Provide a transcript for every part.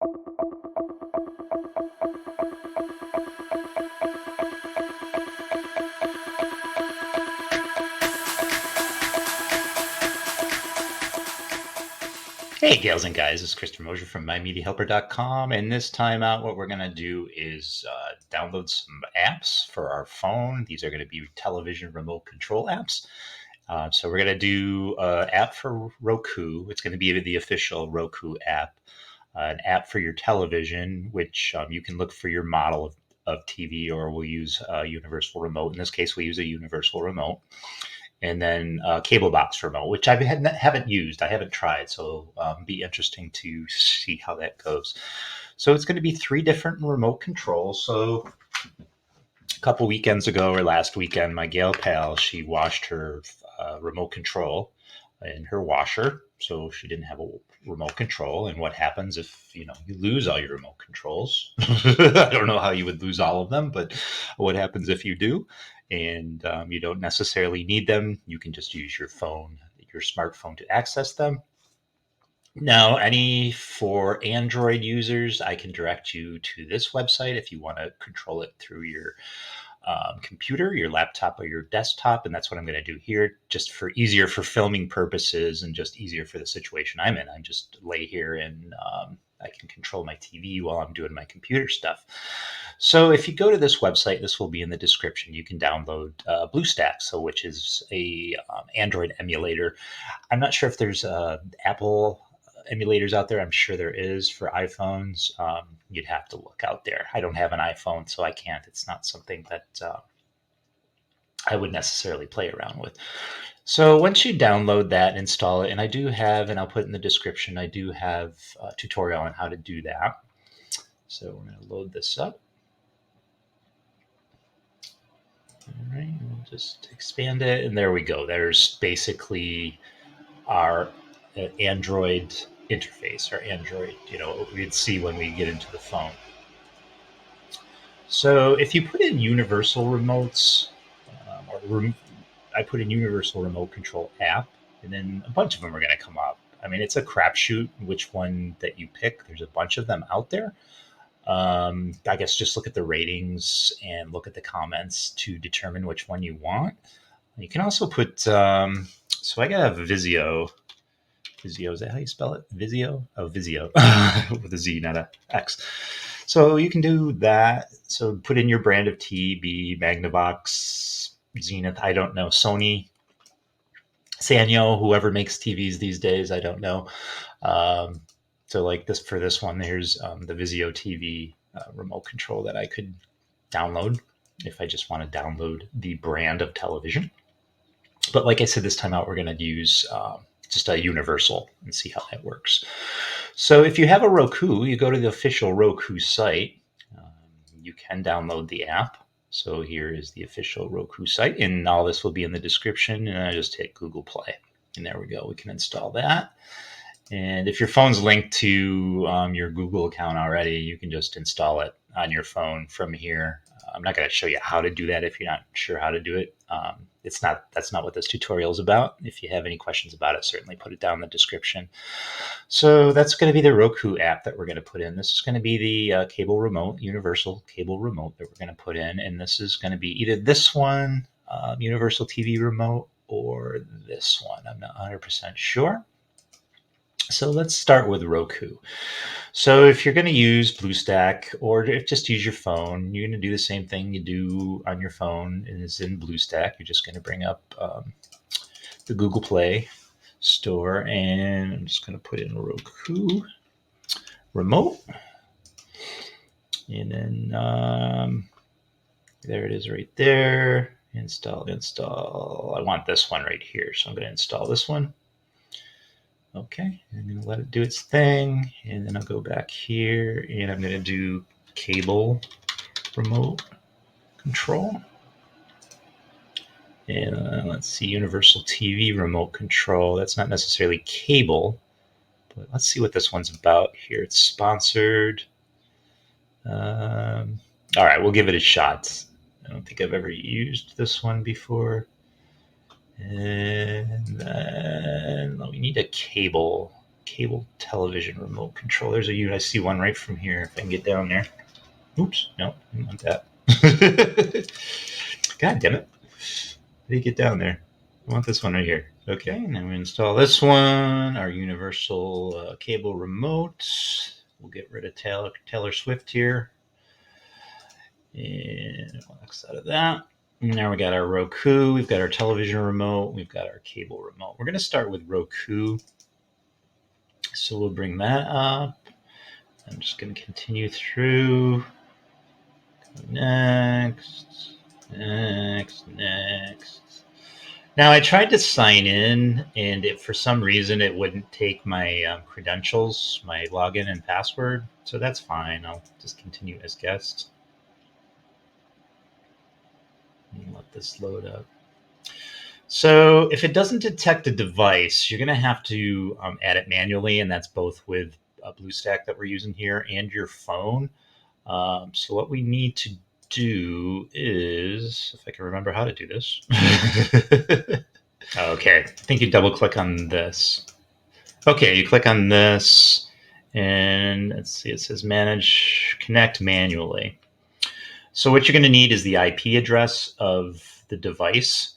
Hey, gals and guys, this is Christopher Mosier from MyMediaHelper.com, and this time out, what we're going to do is download some apps for our phone. These are going to be television remote control apps. So we're going to do an app for Roku. It's going to be the official Roku app, an app for your television, which you can look for your model of TV, or we'll use a universal remote. In this case, we use a universal remote. And then cable box remote, which I haven't used. I haven't tried, so be interesting to see how that goes. So it's going to be 3 different remote controls. So a couple weekends ago or last weekend, my gal pal, she washed her remote control in her washer, so she didn't have a remote control. And what happens if you lose all your remote controls? I don't know how you would lose all of them, but what happens if you do? And you don't necessarily need them. You can just use your phone, your smartphone, to access them. Now, for Android users, I can direct you to this website if you want to control it through your computer, your laptop, or your desktop. And that's what I'm going to do here, just for easier for filming purposes and just easier for the situation I'm in. I just lay here and I can control my TV while I'm doing my computer stuff. So if you go to this website, this will be in the description. You can download BlueStacks, which is a Android emulator. I'm not sure if there's Apple emulators out there. I'm sure there is for iPhones. You'd have to look out there. I don't have an iPhone, so I can't. It's not something that I would necessarily play around with. So once you download that, install it, and I do have, and I'll put in the description, I do have a tutorial on how to do that. So we're going to load this up. All right, we'll just expand it, and there we go. There's basically our Android interface, or Android, what we'd see when we get into the phone. So if you put in universal remotes, I put in universal remote control app, and then a bunch of them are going to come up. I mean, it's a crapshoot which one that you pick. There's a bunch of them out there. I guess just look at the ratings and look at the comments to determine which one you want. You can also put, so I got a Vizio. Vizio, is that how you spell it? Vizio? Oh, Vizio with a Z, not a X. So you can do that. So put in your brand of TV, Magnavox, Zenith, I don't know, Sony, Sanyo, whoever makes TVs these days, I don't know. So like this, for this one, here's the Vizio TV remote control that I could download if I just want to download the brand of television. But like I said, this time out, we're going to use just a universal and see how that works. So if you have a Roku, you go to the official Roku site. You can download the app. So here is the official Roku site, and all this will be in the description. And I just hit Google Play, and there we go. We can install that. And if your phone's linked to your Google account already, you can just install it on your phone from here. I'm not going to show you how to do that if you're not sure how to do it. That's not what this tutorial is about. If you have any questions about it, certainly put it down in the description. So that's going to be the Roku app that we're going to put in. This is going to be the cable remote, universal cable remote that we're going to put in. And this is going to be either this one, universal TV remote, or this one. I'm not 100% sure. So let's start with Roku. So if you're going to use BlueStack, or just use your phone, you're going to do the same thing you do on your phone is in BlueStack. You're just going to bring up the Google Play store, and I'm just going to put in Roku remote. And then there it is right there. Install. I want this one right here, so I'm going to install this one. Okay, I'm going to let it do its thing, and then I'll go back here, and I'm going to do cable remote control. And let's see, universal TV remote control. That's not necessarily cable, but let's see what this one's about here. It's sponsored. All right, we'll give it a shot. I don't think I've ever used this one before. And then we need a cable. cable television remote control. There's a unit. I see one right from here. If I can get down there. Oops, no, I didn't want that. God damn it. How do you get down there? I want this one right here. Okay, and then we install this one, our universal cable remote. We'll get rid of Taylor Swift here. And we'll X out of that. And now we got our Roku, we've got our television remote, we've got our cable remote. We're going to start with Roku. So we'll bring that up. I'm just going to continue through. Next, next, next. Now I tried to sign in, and for some reason it wouldn't take my credentials, my login and password. So that's fine. I'll just continue as guest. And let this load up. So if it doesn't detect a device, you're going to have to add it manually, and that's both with BlueStack that we're using here and your phone. So what we need to do is, if I can remember how to do this. Okay, I think you double click on this. Okay, you click on this, and let's see, it says manage, connect manually. So what you're going to need is the IP address of the device.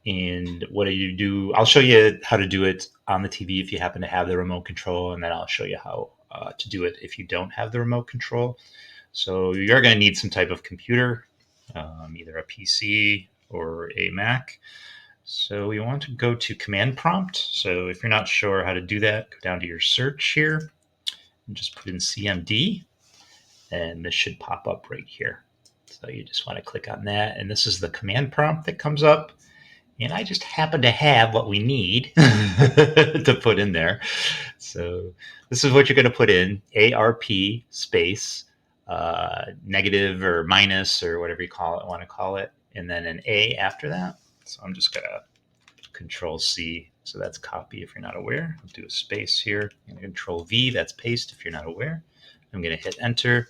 And what do you do? I'll show you how to do it on the TV if you happen to have the remote control, and then I'll show you how to do it if you don't have the remote control. So you're going to need some type of computer, either a PC or a Mac. So we want to go to command prompt. So if you're not sure how to do that, go down to your search here and just put in CMD, and this should pop up right here. So you just want to click on that, and this is the command prompt that comes up. And I just happen to have what we need to put in there. So this is what you're going to put in, ARP space, negative or minus or whatever you want to call it, and then an A after that. So I'm just going to Control C. So that's copy if you're not aware. I'll do a space here. And Control V, that's paste if you're not aware. I'm going to hit enter.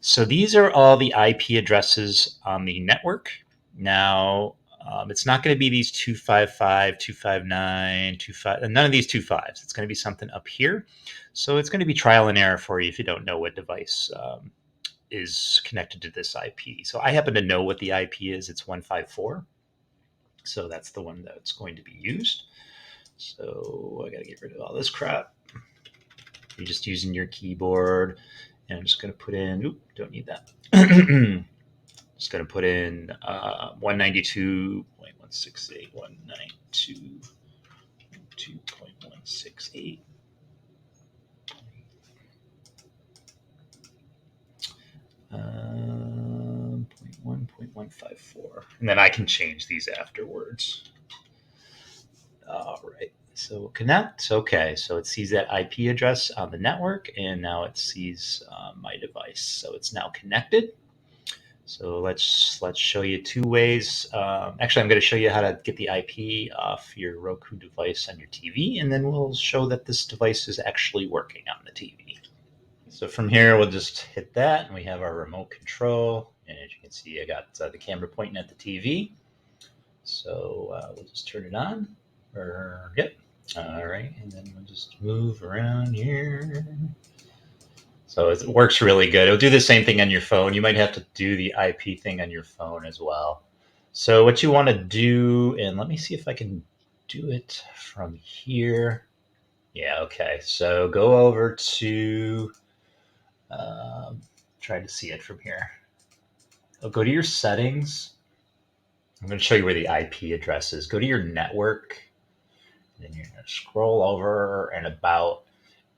So these are all the IP addresses on the network. Now, it's not going to be these 255, 259, 25, none of these 25s. It's going to be something up here. So it's going to be trial and error for you if you don't know what device is connected to this IP. So I happen to know what the IP is. It's 154. So that's the one that's going to be used. So I got to get rid of all this crap. You're just using your keyboard. And I'm just going to put in, don't need that. Just going to put in 192.168, 192.168. .1, .154. And then I can change these afterwards. All right. So connect. Okay. So it sees that IP address on the network, and now it sees my device. So it's now connected. So let's show you two ways. Actually, I'm going to show you how to get the IP off your Roku device on your TV, and then we'll show that this device is actually working on the TV. So from here, we'll just hit that, and we have our remote control. And as you can see, I got the camera pointing at the TV. So we'll just turn it on. Yep. All right, and then we'll just move around here. So it works really good. It'll do the same thing on your phone. You might have to do the IP thing on your phone as well. So what you want to do, and let me see if I can do it from here. Yeah, okay. So go over to, try to see it from here. I'll go to your settings. I'm going to show you where the IP address is. Go to your network. Then you're going to scroll over and about.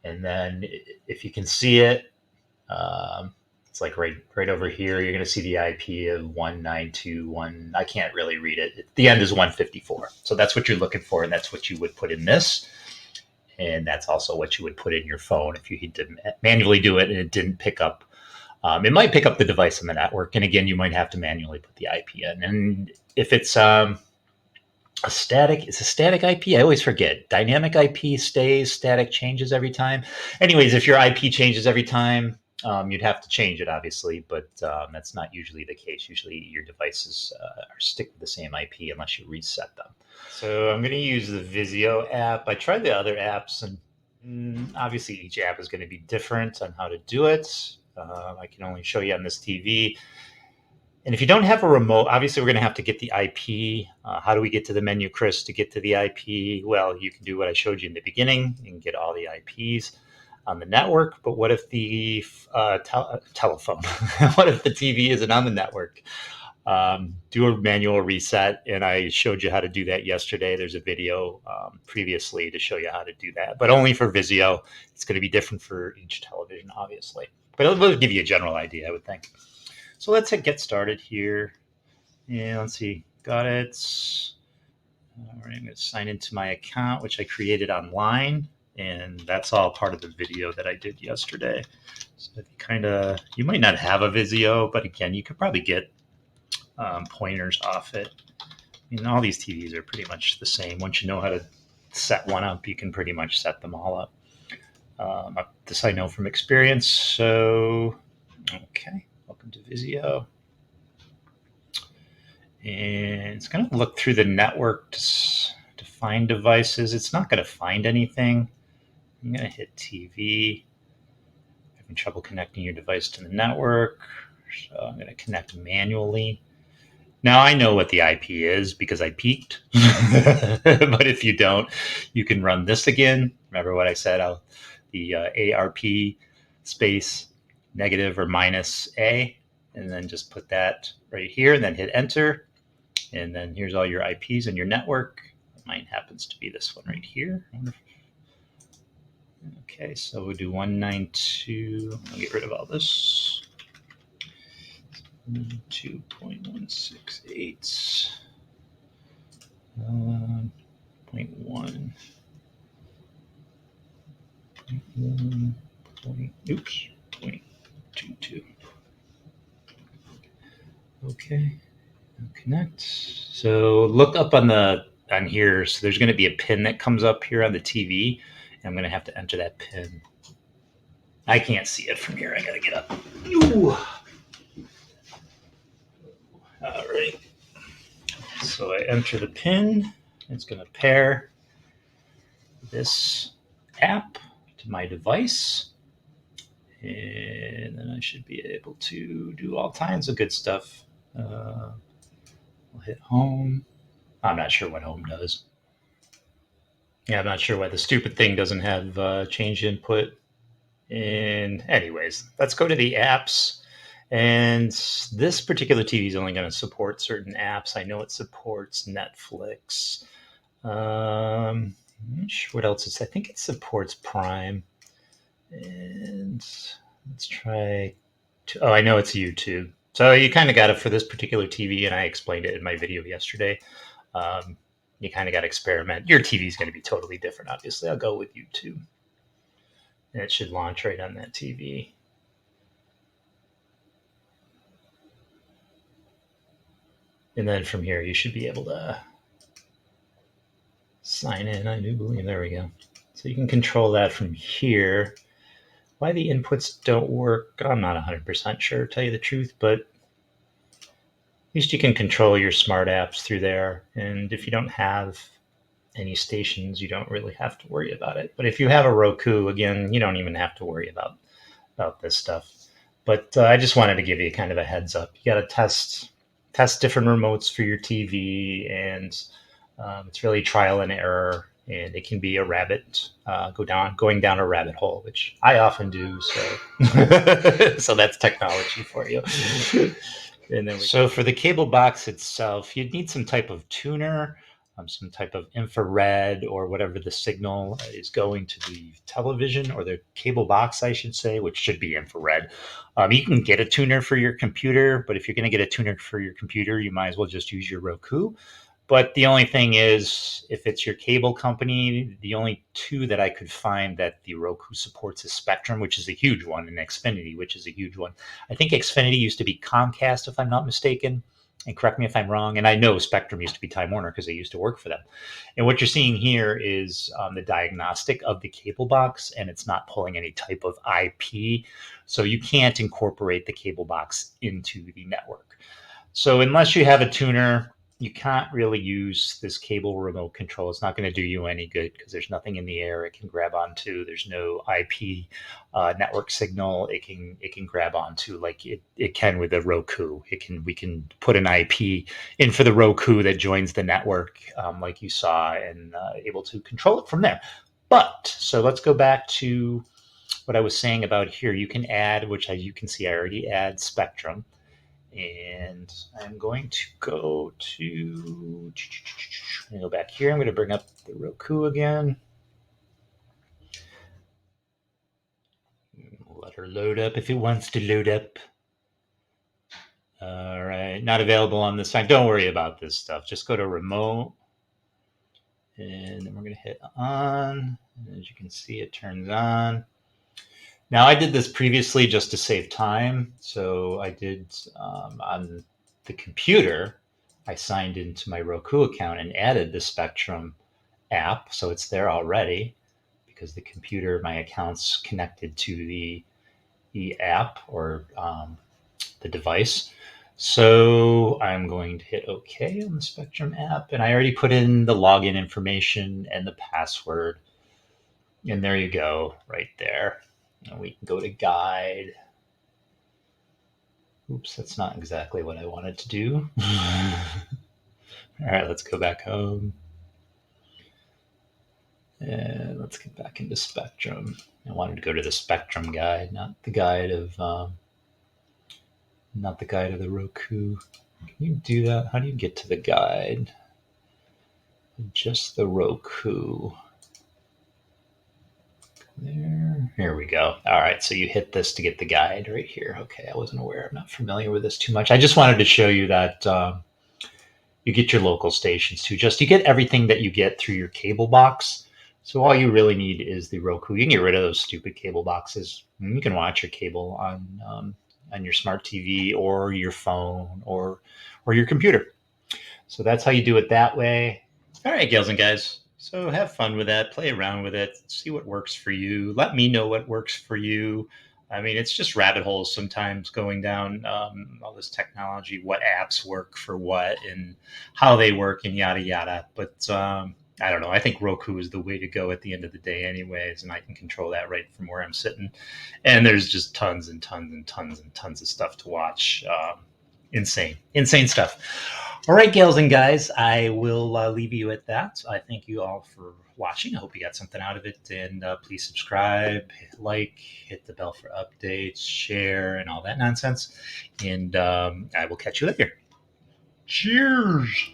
And then if you can see it, it's like right over here. You're going to see the IP of 192.1. I can't really read it. The end is 154. So that's what you're looking for, and that's what you would put in this. And that's also what you would put in your phone if you had to manually do it and it didn't pick up. It might pick up the device on the network. And again, you might have to manually put the IP in. And if it's it's a static IP. I always forget. Dynamic IP stays, static changes every time. Anyways, if your IP changes every time, you'd have to change it, obviously, but that's not usually the case. Usually your devices are stick with the same IP unless you reset them. So I'm going to use the Vizio app. I tried the other apps, and Obviously, each app is going to be different on how to do it. I can only show you on this TV. And if you don't have a remote, obviously we're going to have to get the IP. How do we get to the menu, Chris, to get to the IP? Well, you can do what I showed you in the beginning. You can get all the IPs on the network. But what if the telephone? What if the TV isn't on the network? Do a manual reset, and I showed you how to do that yesterday. There's a video previously to show you how to do that, but only for Vizio. It's going to be different for each television, obviously, but it'll give you a general idea, I would think. So let's get started here. Yeah, let's see. Got it. All right, I'm going to sign into my account, which I created online, and that's all part of the video that I did yesterday. So you might not have a Vizio, but again, you could probably get pointers off it. I mean, all these TVs are pretty much the same. Once you know how to set one up, you can pretty much set them all up. This I know from experience. So, okay, welcome to Vizio. And it's going to look through the network to find devices. It's not going to find anything. I'm going to hit TV. Having trouble connecting your device to the network. So I'm going to connect manually. Now I know what the IP is because I peeked, but if you don't, you can run this again. Remember what I said, the ARP space negative or minus A, and then just put that right here and then hit enter. And then here's all your IPs in your network. Mine happens to be this one right here. Okay, so we'll do 192. I'll get rid of all this. 2.168. 0.1. 0.22. Okay, connect. So look up on here. So there's going to be a pin that comes up here on the TV. And I'm going to have to enter that pin. I can't see it from here. I got to get up. Ooh. All right. So I enter the pin. It's going to pair this app to my device. And then I should be able to do all kinds of good stuff. I'll hit home. I'm not sure what home does. Yeah, I'm not sure why the stupid thing doesn't have change input. And anyways, let's go to the apps. And this particular TV is only going to support certain apps. I know it supports Netflix. I'm not sure what else I think it supports Prime. And let's try. I know it's YouTube. So you kind of got it for this particular TV, and I explained it in my video yesterday. You kind of got to experiment. Your TV is going to be totally different, obviously. I'll go with YouTube. And it should launch right on that TV. And then from here, you should be able to sign in. I do believe, there we go. So you can control that from here. Why the inputs don't work, I'm not 100% sure, to tell you the truth, but at least you can control your smart apps through there. And if you don't have any stations, you don't really have to worry about it. But if you have a Roku, again, you don't even have to worry about this stuff. But I just wanted to give you kind of a heads up. You got to test different remotes for your TV, and it's really trial and error. And it can be a rabbit going down a rabbit hole, which I often do. So, so that's technology for you. And then so for the cable box itself, you'd need some type of tuner, some type of infrared or whatever the signal is going to the television or the cable box, I should say, which should be infrared. You can get a tuner for your computer, but if you're going to get a tuner for your computer, you might as well just use your Roku. But the only thing is, if it's your cable company, the only two that I could find that the Roku supports is Spectrum, which is a huge one, and Xfinity, which is a huge one. I think Xfinity used to be Comcast, if I'm not mistaken, and correct me if I'm wrong. And I know Spectrum used to be Time Warner because I used to work for them. And what you're seeing here is the diagnostic of the cable box, and it's not pulling any type of IP. So you can't incorporate the cable box into the network. So unless you have a tuner, you can't really use this cable remote control. It's not going to do you any good because there's nothing in the air it can grab onto. There's no IP network signal it can grab onto like it can with a Roku. We can put an IP in for the Roku that joins the network, like you saw, and able to control it from there. But so let's go back to what I was saying about here. You can add, which you can see I already add Spectrum. And I'm going to go back here. I'm going to bring up the Roku again. Let her load up if it wants to load up. All right, not available on this side. Don't worry about this stuff. Just go to remote, and then we're going to hit on. And as you can see, it turns on. Now, I did this previously just to save time. So I did on the computer, I signed into my Roku account and added the Spectrum app. So it's there already because the computer, my account's connected to the app or the device. So I'm going to hit OK on the Spectrum app. And I already put in the login information and the password. And there you go, right there. And we can go to guide. Oops, that's not exactly what I wanted to do. All right, let's go back home. And let's get back into Spectrum. I wanted to go to the Spectrum guide, not the guide of the Roku. Can you do that? How do you get to the guide? Just the Roku. There. Here we go. All right, so you hit this to get the guide right here. Okay, I wasn't aware. I'm not familiar with this too much. I just wanted to show you that you get your local stations too. Just you get everything that you get through your cable box. So all you really need is the Roku. You can get rid of those stupid cable boxes. You can watch your cable on your smart TV or your phone or your computer. So that's how you do it that way. All right, gals and guys. So have fun with that. Play around with it. See what works for you. Let me know what works for you. I mean, it's just rabbit holes sometimes going down all this technology, what apps work for what and how they work and yada, yada. But I don't know. I think Roku is the way to go at the end of the day anyways, and I can control that right from where I'm sitting. And there's just tons and tons and tons and tons of stuff to watch. Insane stuff. All right, gals and guys, I will leave you at that. I thank you all for watching. I hope you got something out of it. And please subscribe, hit the bell for updates, share, and all that nonsense. And I will catch you later. Cheers.